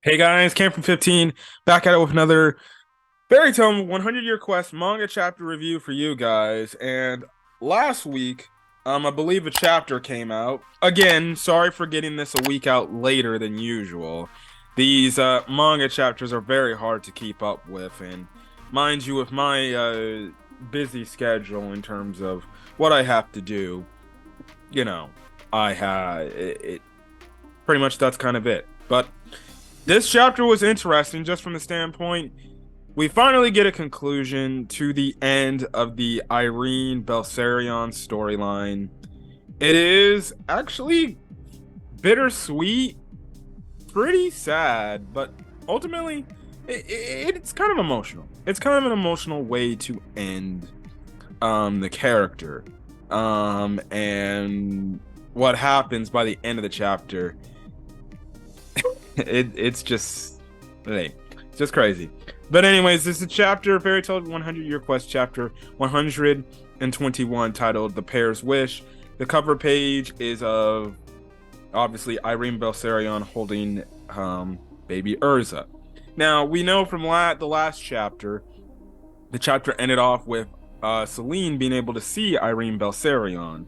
Hey guys, Cam from 15, back at it with another Fairy Tale 100 Year Quest manga chapter review for you guys. And last week, I believe a chapter came out. Again, sorry for getting this a week out later than usual. These manga chapters are very hard to keep up with, and mind you, with my busy schedule in terms of what I have to do, you know, I had it pretty much that's kind of it. But this chapter was interesting just from the standpoint we finally get a conclusion to the end of the Irene Belserion storyline. It is actually bittersweet, pretty sad, but ultimately it's kind of emotional. It's kind of an emotional way to end the character. And what happens by the end of the chapter it's just hey, it's just crazy. But anyways, this is chapter Fairy Tale 100 Year Quest chapter 121 titled The Pair's Wish. The cover page is of obviously Irene Belserion holding baby Urza. Now we know from the last chapter, the chapter ended off with Celine being able to see Irene Belserion.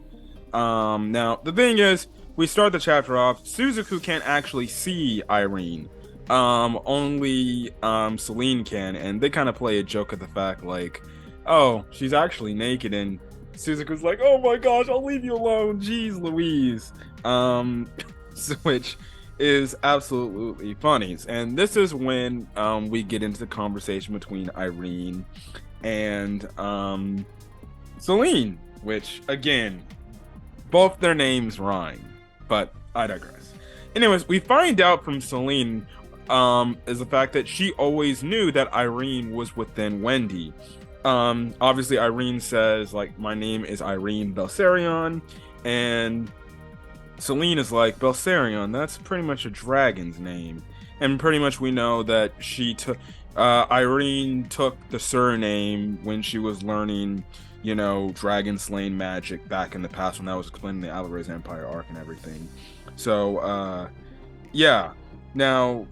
Now the thing is, we start the chapter off. Suzaku can't actually see Irene. Only Celine can, and they kind of play a joke at the fact like, oh, she's actually naked, and Suzaku's like, oh my gosh, I'll leave you alone. Jeez Louise. Which is absolutely funny. And this is when we get into the conversation between Irene and Celine, which again, both their names rhyme, but I digress. Anyways, we find out from Celine is the fact that she always knew that Irene was within Wendy. Obviously Irene says like my name is Irene Belserion, and Celine is like Belserion. That's pretty much a dragon's name, and pretty much we know that she took Irene took the surname when she was learning, dragon slaying magic back in the past when that was explaining the Alvarez Empire arc and everything. So, yeah. Now,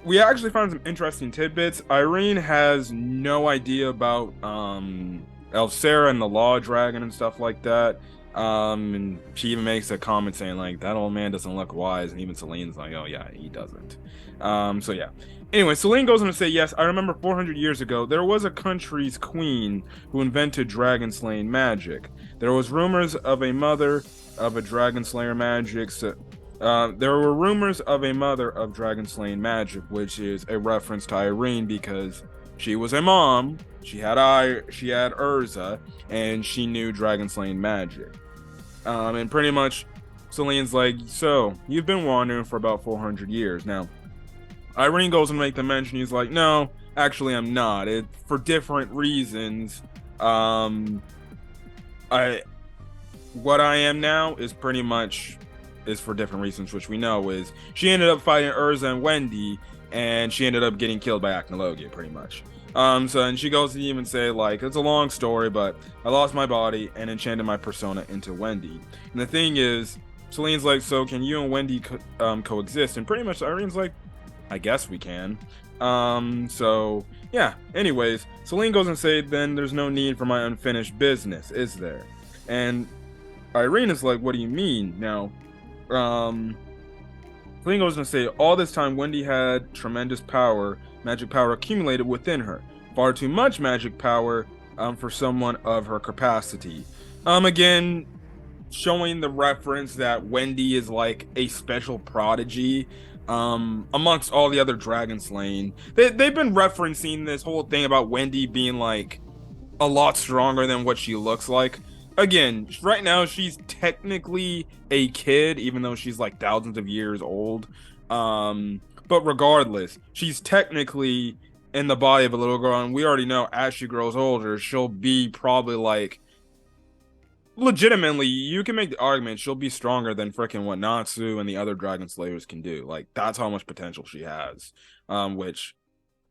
we actually found some interesting tidbits. Irene has no idea about Elsera and the Law Dragon and stuff like that. And she even makes a comment saying like that old man doesn't look wise, and even Celine's like, oh yeah, he doesn't. So yeah. Anyway, Celine goes on to say, yes, I remember 400 years ago, there was a country's queen who invented dragon slaying magic. There was rumors of a mother of a dragon slayer magic. So, there were rumors of a mother of dragon slaying magic, which is a reference to Irene because she was a mom. She had Urza, and she knew dragon slaying magic. And pretty much, Celine's like, so you've been wandering for about 400 years now. Irene goes and make the mention. He's like, no, actually, I'm not. It for different reasons. I what I am now is pretty much is for different reasons, which we know is she ended up fighting Urza and Wendy, and she ended up getting killed by Acnologia, pretty much. So and she goes to even say like it's a long story, but I lost my body and enchanted my persona into Wendy. And the thing is, Celine's like, so can you and Wendy coexist? And pretty much Irene's like, I guess we can. So yeah. Anyways, Celine goes and say, then there's no need for my unfinished business, is there? And Irene is like, what do you mean? Now, Celine goes and say, all this time Wendy had tremendous power, magic power accumulated within her. Far too much magic power for someone of her capacity. Again, showing the reference that Wendy is like a special prodigy amongst all the other dragon slaying. They've been referencing this whole thing about Wendy being like a lot stronger than what she looks like. Again, right now she's technically a kid, even though she's like thousands of years old. But regardless, she's technically in the body of a little girl, and we already know as she grows older, she'll be probably like legitimately, you can make the argument she'll be stronger than freaking what Natsu and the other Dragon Slayers can do. Like that's how much potential she has. Which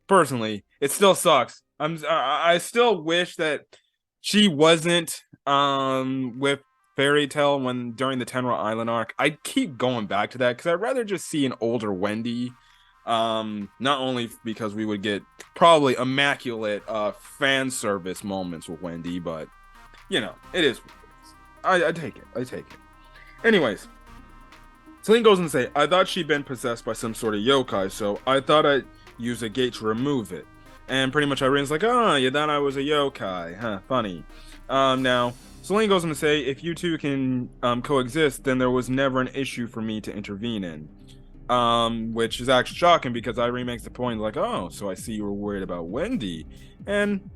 personally, it still sucks. I still wish that she wasn't with Fairy Tale when during the Tenra Island arc. I keep going back to that because I'd rather just see an older Wendy. Not only because we would get probably immaculate fan service moments with Wendy, but it is. I take it. I take it. Anyways, Celine goes on to say, I thought she'd been possessed by some sort of yokai, so I thought I'd use a gate to remove it. And pretty much Irene's like, oh, you thought I was a yokai. Huh, funny. Now, Celine goes on to say, if you two can coexist, then there was never an issue for me to intervene in. Which is actually shocking because Irene makes the point like, oh, so I see you were worried about Wendy. And,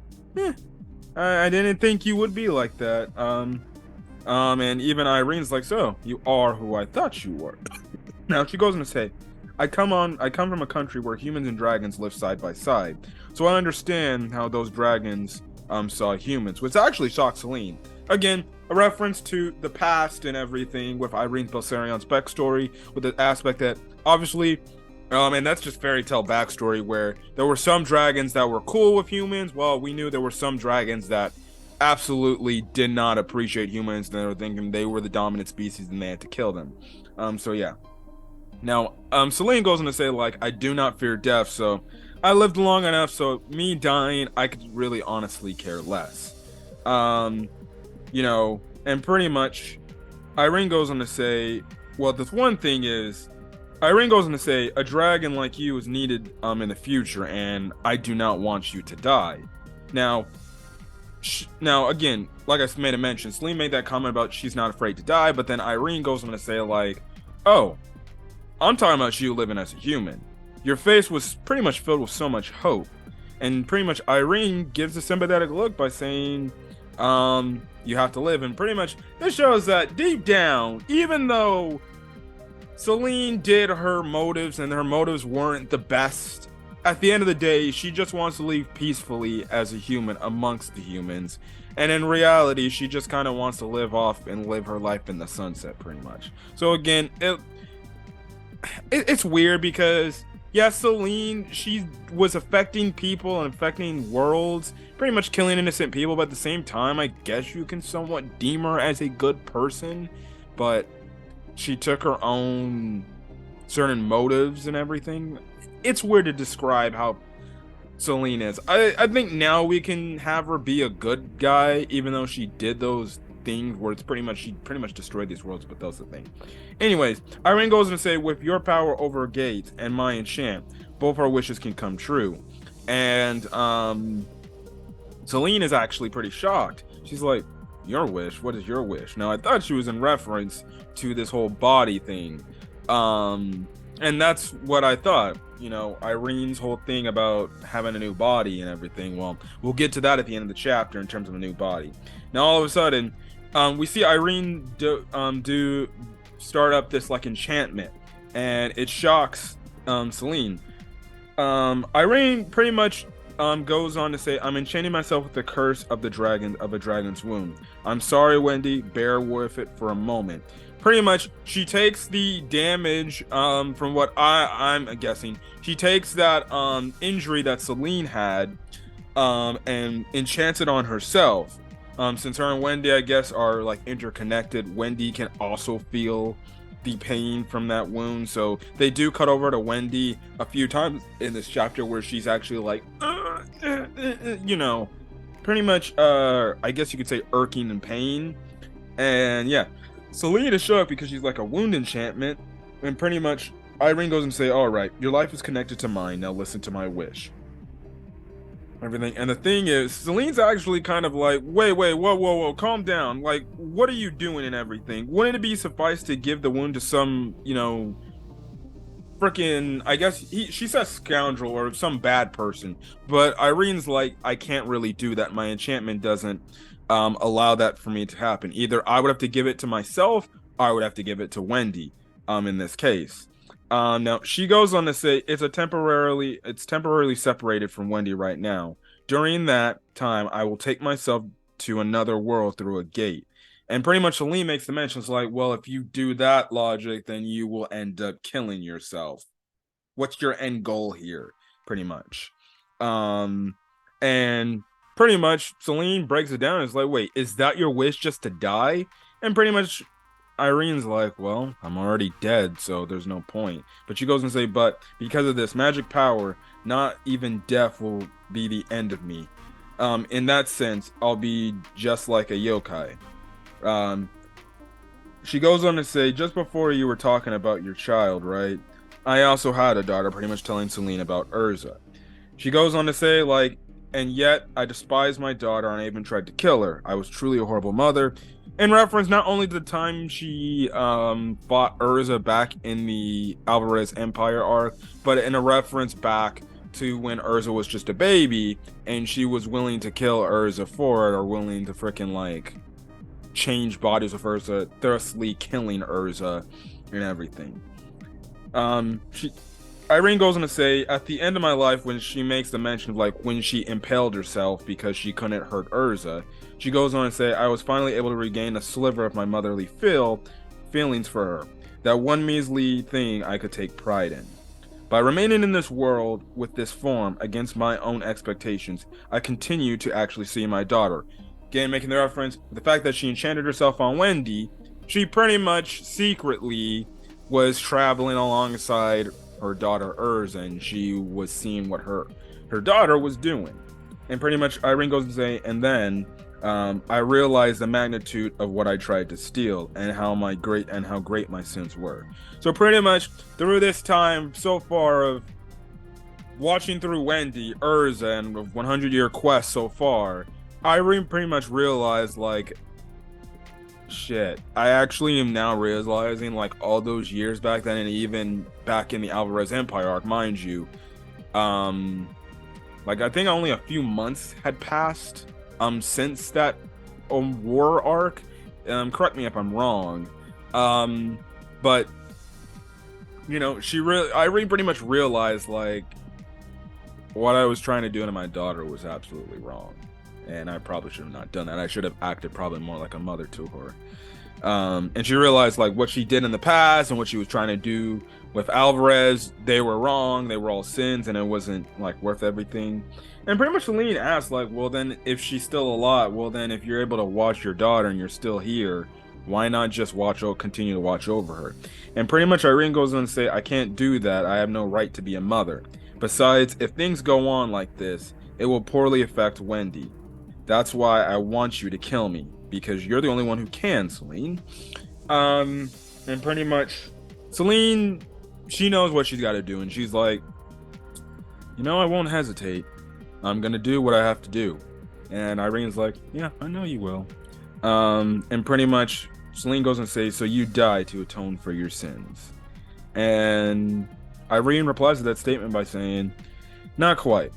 I didn't think you would be like that. And even Irene's like, so, you are who I thought you were. Now, she goes on to say, I come from a country where humans and dragons live side by side. So I understand how those dragons saw humans, which actually shocked Celine. Again, a reference to the past and everything with Irene Belserion's backstory, with the aspect that obviously, and that's just fairy tale backstory where there were some dragons that were cool with humans. Well, we knew there were some dragons that absolutely did not appreciate humans. They were thinking they were the dominant species and they had to kill them. So yeah. Now, Celine goes on to say, like, I do not fear death, so I lived long enough, so me dying, I could really honestly care less. And pretty much, Irene goes on to say, well, this one thing is, Irene goes on to say, a dragon like you is needed in the future, and I do not want you to die. Now, again, like I made a mention, Celine made that comment about she's not afraid to die, but then Irene goes on to say, like, oh, I'm talking about you living as a human. Your face was pretty much filled with so much hope. And pretty much Irene gives a sympathetic look by saying, you have to live. And pretty much this shows that deep down, even though Celine did her motives and her motives weren't the best, at the end of the day, she just wants to live peacefully as a human amongst the humans. And in reality, she just kind of wants to live off and live her life in the sunset, pretty much. So again, it's weird because, yeah, Celine, she was affecting people and affecting worlds, pretty much killing innocent people, but at the same time, I guess you can somewhat deem her as a good person, but she took her own certain motives and everything. It's weird to describe how Celine is. I think now we can have her be a good guy, even though she did those things where she pretty much destroyed these worlds, but that's the thing. Anyways, Irene goes on to say, with your power over Gate and my enchant, both our wishes can come true. And Celine is actually pretty shocked. She's like, your wish? What is your wish? Now, I thought she was in reference to this whole body thing. And that's what I thought. Irene's whole thing about having a new body and everything. Well, we'll get to that at the end of the chapter in terms of a new body. Now, all of a sudden, we see Irene do start up this like enchantment, and it shocks Celine. Irene pretty much goes on to say, I'm enchanting myself with the curse of a dragon's womb. I'm sorry, Wendy, bear with it for a moment. Pretty much, she takes the damage from what I'm guessing. She takes that injury that Celine had and enchants it on herself. Since her and Wendy, I guess, are like interconnected, Wendy can also feel the pain from that wound. So they do cut over to Wendy a few times in this chapter where she's actually like, pretty much, I guess you could say irking in pain. And yeah, Celine is shocked because she's like a wound enchantment. And pretty much Irene goes and say, all right, your life is connected to mine. Now listen to my wish. Everything. And the thing is, Celine's actually kind of like, wait, whoa, calm down. Like, what are you doing and everything? Wouldn't it be suffice to give the wound to some, freaking, I guess she says scoundrel or some bad person, but Irene's like, I can't really do that. My enchantment doesn't allow that for me to happen. Either I would have to give it to myself, or I would have to give it to Wendy in this case. Now she goes on to say it's temporarily separated from Wendy right now. During that time, I will take myself to another world through a gate. And pretty much Celine makes the mention, it's like, well, if you do that logic, then you will end up killing yourself. What's your end goal here? Pretty much. And pretty much Celine breaks it down. It's like, wait, is that your wish, just to die? And pretty much Irene's like, well, I'm already dead, so there's no point. But she goes and say, but because of this magic power, not even death will be the end of me. In that sense, I'll be just like a yokai. Um, she goes on to say, just before you were talking about your child, right? I also had a daughter, pretty much telling Celine about Urza. She goes on to say, like, and yet I despise my daughter and I even tried to kill her. I was truly a horrible mother. In reference not only to the time she fought Urza back in the Alvarez Empire arc, but in a reference back to when Urza was just a baby and she was willing to kill Urza for it, or willing to freaking like change bodies with Urza, thusly killing Urza and everything. She Irene goes on to say, at the end of my life, when she makes the mention of like when she impaled herself because she couldn't hurt Urza, she goes on to say, I was finally able to regain a sliver of my motherly feelings for her. That one measly thing I could take pride in. By remaining in this world with this form against my own expectations, I continue to actually see my daughter. Again, making the reference, the fact that she enchanted herself on Wendy, she pretty much secretly was traveling alongside her daughter Urza, and she was seeing what her daughter was doing. And pretty much Irene goes to say, and then I realized the magnitude of what I tried to steal and how great my sins were. So pretty much through this time so far of watching through Wendy, Urza, and 100-Year Quest so far, Irene pretty much realized like shit. I actually am now realizing like all those years back then and even back in the Alvarez Empire arc, mind you, um like I think only a few months had passed since that war arc. Correct me if I'm wrong. But Irene pretty much realized like what I was trying to do to my daughter was absolutely wrong. And I probably should have not done that. I should have acted probably more like a mother to her. And she realized like what she did in the past and what she was trying to do with Alvarez, they were wrong. They were all sins, and it wasn't like worth everything. And pretty much Celine asked, like, well, then if she's still alive, well, then if you're able to watch your daughter and you're still here, why not just continue to watch over her? And pretty much Irene goes on to say, I can't do that. I have no right to be a mother. Besides, if things go on like this, it will poorly affect Wendy. That's why I want you to kill me, because you're the only one who can, Celine. And pretty much Celine, she knows what she's got to do, and she's like, I won't hesitate. I'm gonna do what I have to do. And Irene's like, yeah, I know you will. And pretty much Celine goes and says, so you die to atone for your sins. And Irene replies to that statement by saying, not quite.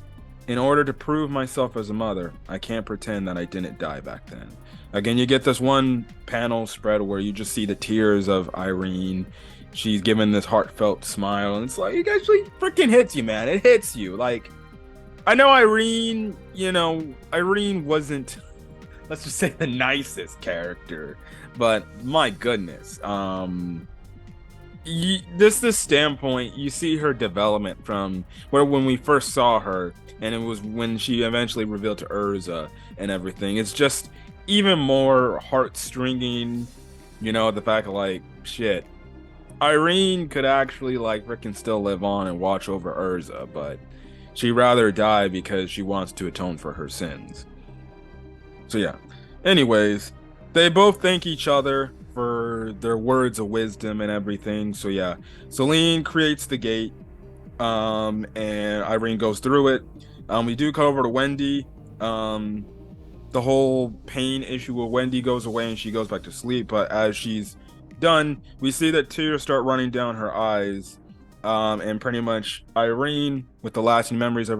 In order to prove myself as a mother, I can't pretend that I didn't die back then. Again, you get this one panel spread where you just see the tears of Irene. She's giving this heartfelt smile, and it's like, it actually freaking hits you, man. It hits you. Like, I know Irene, Irene wasn't, let's just say, the nicest character, but my goodness. This standpoint, you see her development from when we first saw her, and it was when she eventually revealed to Urza and everything. It's just even more heart-stringing, the fact of like, shit, Irene could actually like freaking still live on and watch over Urza, but she'd rather die because she wants to atone for her sins. So yeah. Anyways, they both thank each other for their words of wisdom and everything. So yeah, Celine creates the gate, and Irene goes through it. We do come over to Wendy. The whole pain issue with Wendy goes away and she goes back to sleep. But as she's done, we see that tears start running down her eyes. And pretty much Irene, with the lasting memories of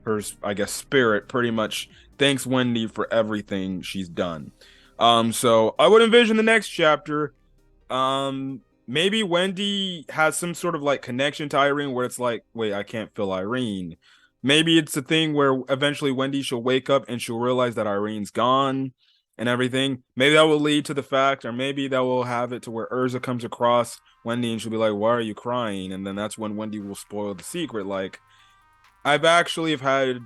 her, I guess, spirit, pretty much thanks Wendy for everything she's done. So I would envision the next chapter. Maybe Wendy has some sort of like connection to Irene where it's like, wait, I can't feel Irene. Maybe it's a thing where eventually Wendy she'll wake up and she'll realize that Irene's gone and everything. Maybe that will lead to the fact, or maybe that will have it to where Urza comes across Wendy and she'll be like, why are you crying? And then that's when Wendy will spoil the secret. Like, I've actually have had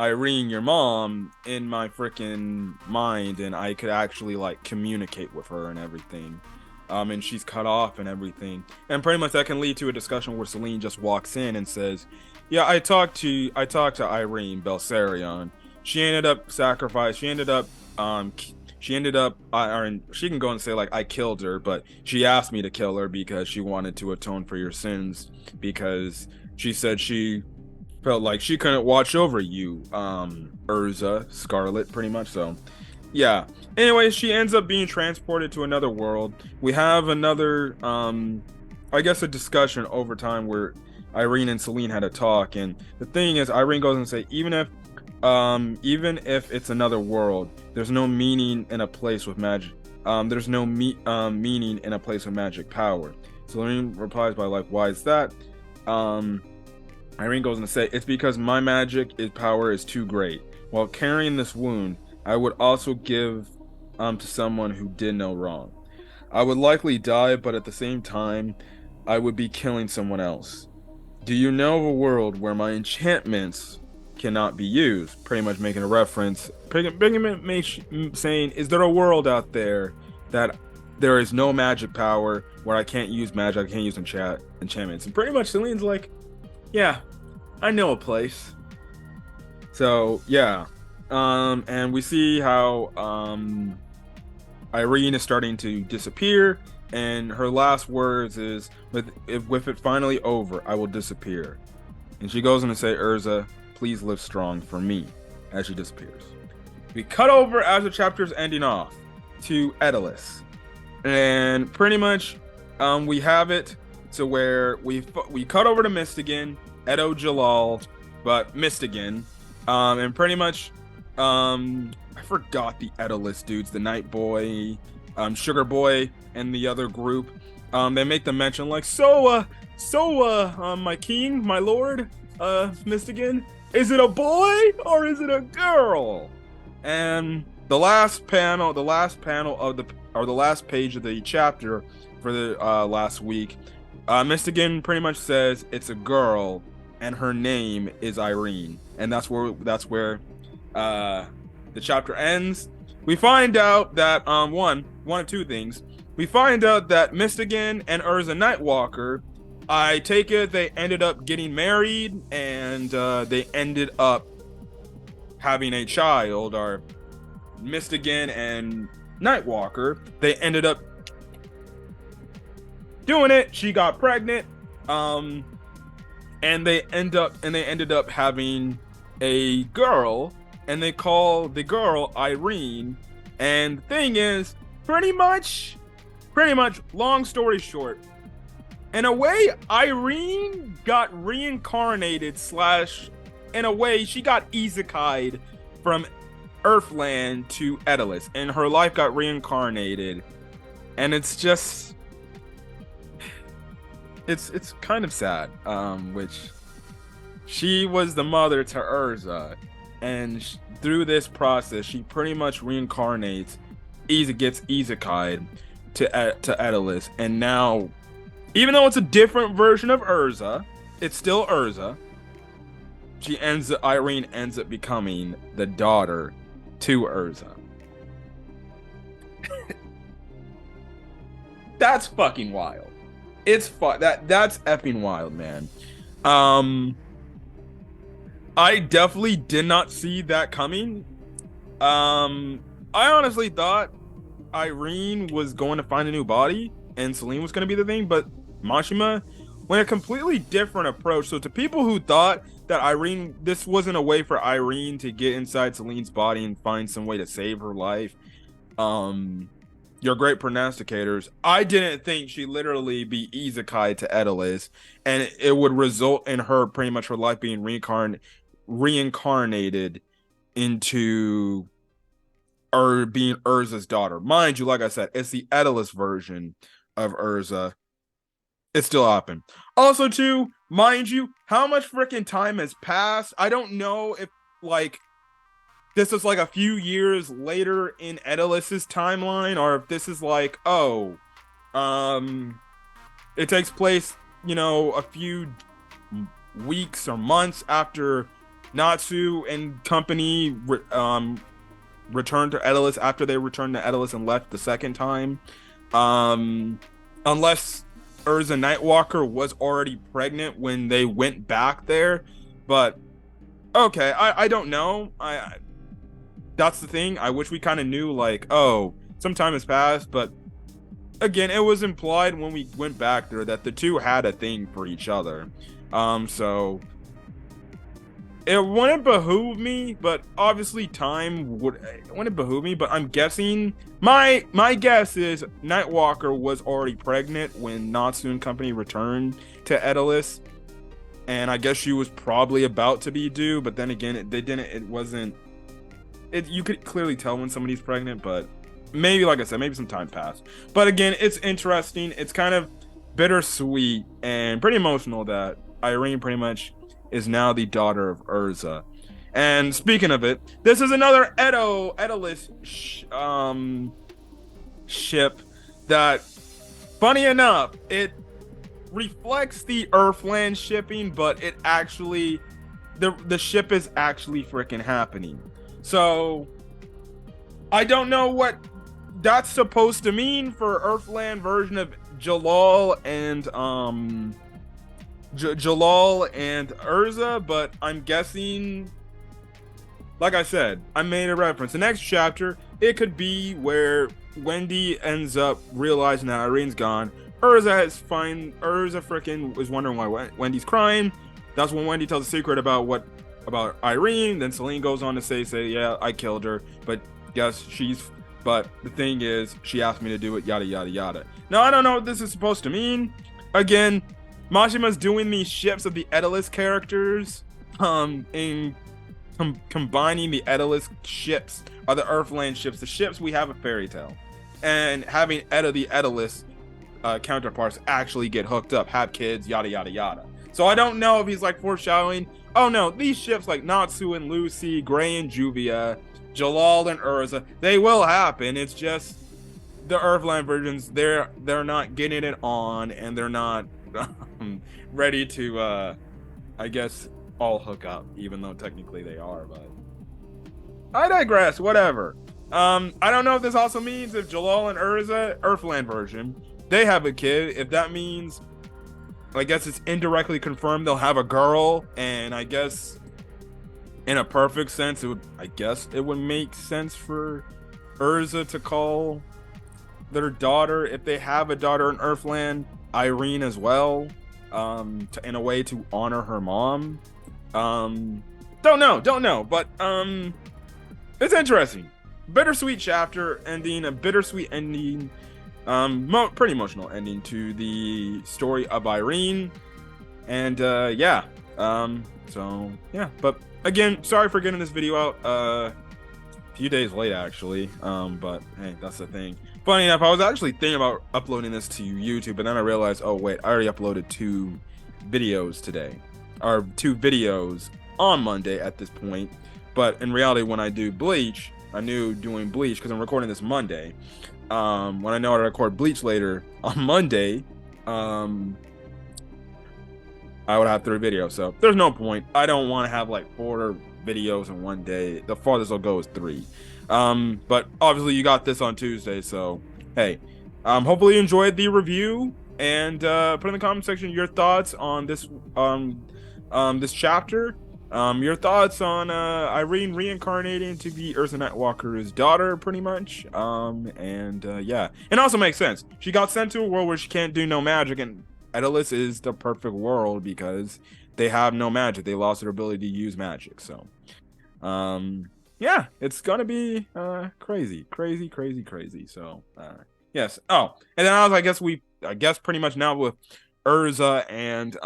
Irene, your mom, in my freaking mind, and I could actually like communicate with her and everything. And she's cut off and everything. And pretty much that can lead to a discussion where Celine just walks in and says, "Yeah, I talked to Irene Belserion. She ended up sacrificed. She ended up, or she can go and say like I killed her, but she asked me to kill her because she wanted to atone for your sins because she said she felt like she couldn't watch over you, Urza, Scarlet, pretty much. So, yeah. Anyway, she ends up being transported to another world. We have another, I guess, a discussion over time where Irene and Celine had a talk, and the thing is, Irene goes and say, even if it's another world, there's no meaning in a place with magic. There's no meaning in a place with magic power. Celine replies by like, why is that? Irene goes on to say, it's because my magic power is too great. While carrying this wound, I would also give to someone who did no wrong. I would likely die, but at the same time, I would be killing someone else. Do you know of a world where my enchantments cannot be used? Pretty much making a reference, saying, is there a world out there that there is no magic power, where I can't use magic, I can't use enchantments? And pretty much Celine's like, yeah, I know a place. So yeah, and we see how Irene is starting to disappear, and her last words is, with it finally over, I will disappear. And she goes on to say, Urza, please live strong for me, as she disappears. We cut over as the chapter's ending off to Edelus, and pretty much we have it to where we cut over to Mistigan, Edo Jalal, but Mistigan, and pretty much I forgot the Edelus dudes, the Night Boy, Sugar Boy, and the other group. They make the mention like, my king, my lord, Mistigan, is it a boy or is it a girl? And the last page of the chapter for the last week, Mistigan pretty much says it's a girl and her name is Irene, and that's where the chapter ends. We find out that one of two things. We find out that Mistigan and Urza Nightwalker, I take it they ended up getting married, and they ended up having a child. Or Mistigan and Nightwalker, they ended up doing it. She got pregnant, and they ended up having a girl, and they call the girl Irene. And the thing is, pretty much, long story short, in a way, Irene got reincarnated / in a way, she got isekai'd from Earthland to Edelus, and her life got reincarnated. And it's just, it's kind of sad, which she was the mother to Urza, and through this process, she pretty much reincarnates, gets isekai'd to Edelus, and now, even though it's a different version of Urza, it's still Urza. Irene ends up becoming the daughter to Urza. That's fucking wild. It's that's effing wild, man. I definitely did not see that coming. I honestly thought Irene was going to find a new body and Celine was going to be the thing, but Mashima went a completely different approach. So to people who thought that this wasn't a way for Irene to get inside Celine's body and find some way to save her life, you're great prognosticators. I didn't think she'd literally be isekai to Edelus, and it would result in her pretty much her life being reincarnated into being Urza's daughter. Mind you, like I said, it's the Edelus version of Urza. It still happened. Also, too, mind you, how much freaking time has passed? I don't know if this is a few years later in Edelus's timeline, or if this is it takes place, a few weeks or months after Natsu and company returned to Edelus after they returned to Edelus and left the second time. Unless Urza Nightwalker was already pregnant when they went back there. But okay, I don't know. I that's the thing. I wish we kind of knew, like, oh, some time has passed, but again, it was implied when we went back there that the two had a thing for each other. So it wouldn't behoove me, but obviously time would. It wouldn't behoove me, but I'm guessing my guess is Nightwalker was already pregnant when Natsu and company returned to Edelus, and I guess she was probably about to be due. But then again, they didn't. It wasn't. It you could clearly tell when somebody's pregnant, but maybe, like I said, maybe some time passed. But again, it's interesting. It's kind of bittersweet and pretty emotional that Irene pretty much is now the daughter of Urza. And speaking of it, this is another Edelus ship that, funny enough, it reflects the Earthland shipping, but it actually the ship is actually freaking happening. So I don't know what that's supposed to mean for Earthland version of Jalal and Jalal and Urza, but I'm guessing, like I said, I made a reference. The next chapter, it could be where Wendy ends up realizing that Irene's gone. Urza freaking is wondering why Wendy's crying. That's when Wendy tells a secret about Irene. Then Celine goes on to say, yeah, I killed her, but yes, but the thing is, she asked me to do it, yada yada yada. Now I don't know what this is supposed to mean. Again, Mashima's doing these ships of the Edelus characters, in combining the Edelus ships, or the Earthland ships, the ships we have a fairy tale, and having the Edelus counterparts actually get hooked up, have kids, yada yada yada. So I don't know if he's like foreshadowing, oh no, these ships like Natsu and Lucy, Gray and Juvia, Jalal and Urza, they will happen. It's just the Earthland versions, they're not getting it on, and they're not ready to I guess all hook up, even though technically they are. But I digress. Whatever. I don't know if this also means if Jalal and Urza, Earthland version, they have a kid, if that means, I guess it's indirectly confirmed they'll have a girl. And I guess in a perfect sense, it would make sense for Urza to call their daughter, if they have a daughter in Earthland, Irene as well, in a way to honor her mom. Don't know, but it's interesting. Bittersweet chapter ending, a bittersweet ending, pretty emotional ending to the story of Irene, and yeah, so yeah. But again, sorry for getting this video out a few days late, actually, but hey, that's the thing. Funny enough, I was actually thinking about uploading this to YouTube, but then I realized, oh wait, I already uploaded 2 videos today, or 2 videos on Monday at this point. But in reality, when I do Bleach, I knew doing Bleach, because I'm recording this Monday, when I know I record Bleach later on Monday, I would have 3 videos, so there's no point. I don't want to have like 4 videos in one day. The farthest I'll go is 3. But obviously you got this on Tuesday, so hey, hopefully you enjoyed the review, and put in the comment section your thoughts on this this chapter, your thoughts on Irene reincarnating to be Urza Nightwalker's daughter, pretty much, and yeah, it also makes sense. She got sent to a world where she can't do no magic, and Edelus is the perfect world because they have no magic. They lost their ability to use magic, so yeah, it's gonna be crazy. So yes. Oh, and then I guess pretty much now with Urza and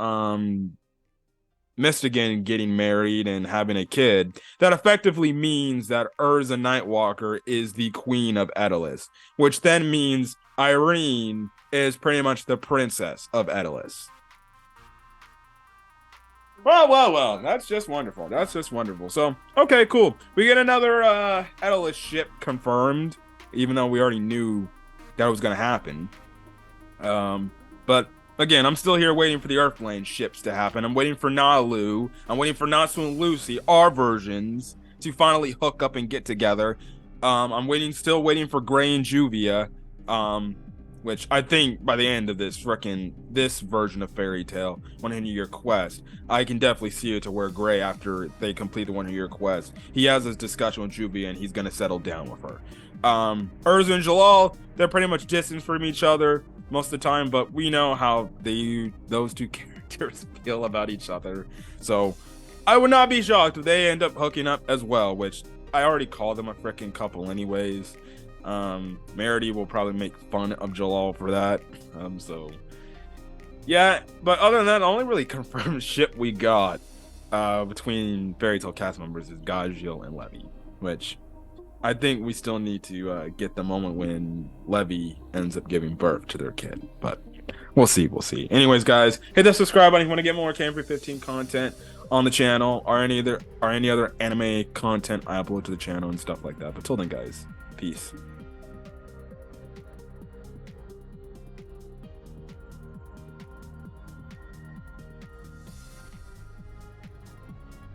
Mystigan getting married and having a kid, that effectively means that Urza Nightwalker is the queen of Edelus, which then means Irene is pretty much the princess of Edelus. Well, that's just wonderful. So, okay, cool. We get another Edelus ship confirmed, even though we already knew that was going to happen. But Again, I'm still here waiting for the Earthland ships to happen. I'm waiting for Nalu. I'm waiting for Natsu and Lucy, our versions, to finally hook up and get together. I'm still waiting for Gray and Juvia, which I think by the end of this version of Fairy Tail 100-year quest, I can definitely see it to where Gray, after they complete the 100-year quest, he has this discussion with Juvia and he's gonna settle down with her. Urza and Jalal, they're pretty much distanced from each other most of the time, but we know how those two characters feel about each other. So I would not be shocked if they end up hooking up as well, which I already call them a freaking couple anyways. Merity will probably make fun of Jalal for that. So yeah, but other than that, the only really confirmed ship we got between Fairy Tail cast members is Gajil and Levy, which I think we still need to get the moment when Levy ends up giving birth to their kid, but we'll see. Anyways, guys, hit that subscribe button if you want to get more Camp 15 content on the channel, or any other anime content I upload to the channel and stuff like that. But till then, guys, peace.